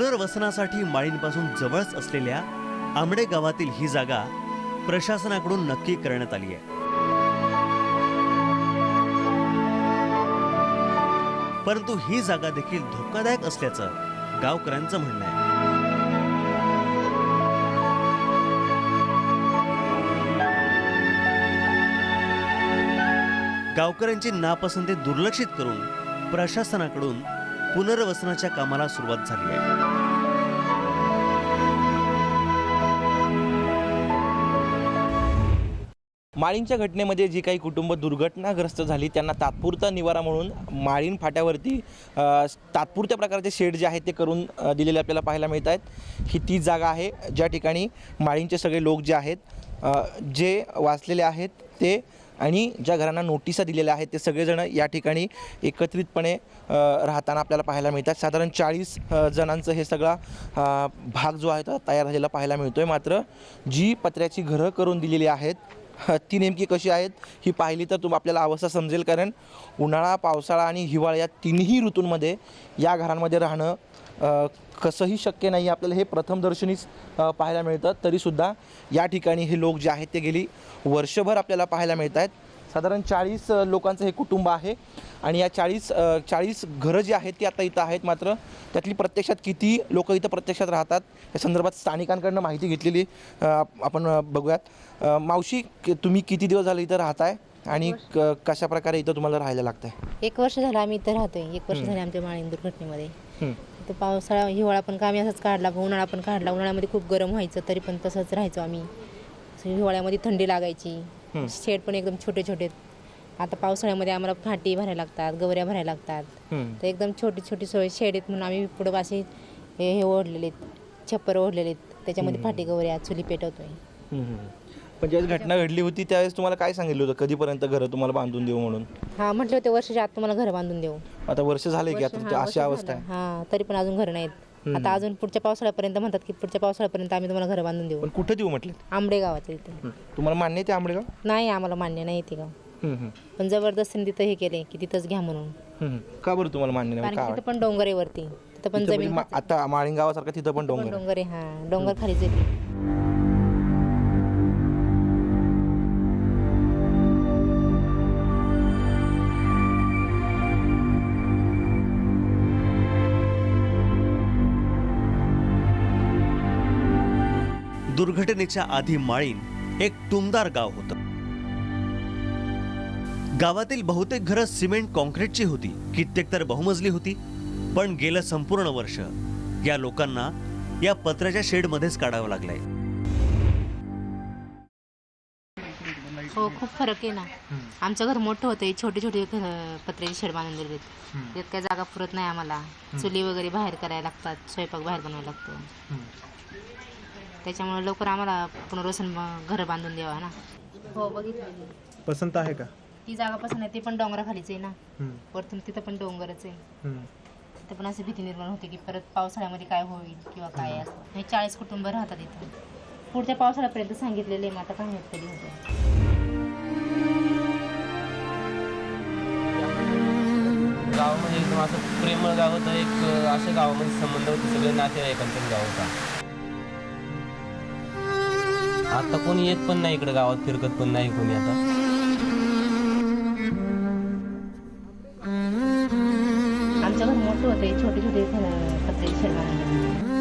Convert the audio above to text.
पुनर्वसनासाठी माळींपासून जवळच असलेल्या आंबडे गावातील ही जागा प्रशासनाकडून नक्की करण्यात आली आहे। परंतु ही जागा देखील धोकादायक असल्याचं गावकऱ्यांचं म्हणणं आहे। गावकऱ्यांची नापसंती दुर्लक्षित करून प्रशासनाकडून पुनर्वसनाच्या कामाला सुरुवात झाली आहे। माळींच्या घटनेमध्ये जी काही कुटुंब दुर्घटनाग्रस्त झाली त्यांना तात्पुरता निवारा म्हणून माळीण फाट्यावरती तात्पुरत्या प्रकारचे शेड जे आहेत ते करून दिलेले आपल्याला पाहायला मिळत आहेत। ही ती जागा आहे ज्या ठिकाणी माळींचे सगळे लोक जे आहेत जे वाचलेले आहेत ते आणि ज्या घरांना नोटिसा दिलेल्या आहेत ते सगळेजण या ठिकाणी एकत्रितपणे राहताना आपल्याला पाहायला मिळतात। साधारण 40 जणांचं हे सगळा भाग जो आहे तो तयार झालेला पाहायला मिळतो आहे। मात्र जी पत्र्याची घरं करून दिलेली आहेत ती नेमकी कशी आहेत ही पाहिली तर आपल्याला अवस्था समजेल, कारण उन्हाळा, पावसाळा आणि हिवाळा या तिन्ही ऋतूंमध्ये या घरांमध्ये राहणं कसंही शक्य नाही। आपल्याला हे प्रथमदर्शनीच पाहायला मिळतं। तरीसुद्धा या ठिकाणी हे लोक जे आहेत ते गेली वर्षभर आपल्याला पाहायला मिळत आहेत। साधारण 40 लोकांचं हे कुटुंब आहे आणि या 40 घरं जी आहेत ती आता इथं आहेत। मात्र त्यातली प्रत्यक्षात किती लोक इथं प्रत्यक्षात राहतात या संदर्भात स्थानिकांकडून माहिती घेतलेली आपण बघूयात। मावशी, तुम्ही किती दिवस झाले इथं राहताय आणि कशा प्रकारे इथं तुम्हाला राहायला लागतंय? 1 वर्ष झालं आम्ही इथं राहतोय। 1 वर्ष झाले आमच्या माळीण दुर्घटनेमध्ये। तर पावसाळा, हिवाळा पण आम्ही असंच काढला, उन्हाळा पण काढला। उन्हाळ्यामध्ये खूप गरम व्हायचं तरी पण तसंच राहायचो आम्ही। हिवाळ्यामध्ये थंडी लागायची, शेड पण एकदम छोटे छोटे। आता पावसाळ्यामध्ये आम्हाला फाटी भरायला लागतात, गवऱ्या भरायला लागतात। तर एकदम छोटी छोटी सोय शेड आहेत म्हणून आम्ही पुढं असे हे ओढलेले आहेत, छप्पर ओढलेले आहेत, त्याच्यामध्ये फाटी गवऱ्या चुली पेटवतोय। पण ज्यावेळेस घटना घडली होती त्यावेळेस तुम्हाला काय सांगितलं होतं, कधीपर्यंत घरं तुम्हाला बांधून देऊ म्हणून? हां, म्हटलं होते वर्षाच्या आत तुम्हाला घर बांधून देऊ। आता वर्ष झाले की आता अशी अवस्था आहे? हां, तरी पण अजून घर नाहीत। आता अजून पुढच्या पावसाळ्यापर्यंत म्हणतात की पुढच्या पावसाळ्यापर्यंत आम्ही तुम्हाला घर बांधून देऊ। पण कुठे देऊ म्हटले? आंबडे गावाचे इथे। तुम्हाला मान्य आहे ते आंबडेगाव? नाही, आम्हाला मान्य नाही ते गाव। पण जबरदस्तीने तिथं हे केले की तिथंच घ्या म्हणून। का बरं तुम्हाला मान्य नाही? कारण तिथं पण डोंगर आहे वरती, तिथं पण जमीन आता माळीण गावासारखं तिथं पण डोंगर आहे। हां, डोंगर खाली जमीन। दुर्घटनेच्या आधी माळीण एक टुमदार गाव होतं। गावातील बहुतेक घरं सिमेंट कॉन्क्रीटची होती, कित्येक तर बहुमजली होती। पण गेलं संपूर्ण वर्ष या लोकांना या पत्र्याच्या शेडमध्येच काढावं लागलंय। हो, खूप फरक आहे ना। आमचं घर मोठं होतं, छोटे छोटे पत्र्याचे शेड बांधून दिले आहेत। त्यात काय जागा पुरत नाही आम्हाला। चुली वगैरे बाहेर करायला लागतात, स्वयंपाक बाहेर बनवायला लागतो। त्याच्यामुळे लवकर आम्हाला पुनर्वसन घर बांधून द्यावा ना। हो, बघितलं। पसंत आहे का? ती जागा पसंत आहे, ते पण डोंगराखालीच आहे ना। वरतून तिथं पण डोंगरच आहे। तिथं पण अशी भीती निर्माण होते की परत पावसाळ्यामध्ये काय होईल किंवा काय असं। हे 40 कुटुंब राहतात इथं। पुढच्या पावसाळ्यापर्यंत सांगितलेलं आहे, मग आता काय माहित कधी होतं। गावामध्ये एकदम असं प्रेमळ गाव होतं, एक अशा गावामध्ये संबंध होते सगळे नातेवाईकांचं गाव होता। आता कोणी येत पण नाही इकडे, गावात फिरकत पण नाही कोणी आता। आमचं घर मोठं होतं, छोटे छोटे पत्र्याचे शेड बांधले।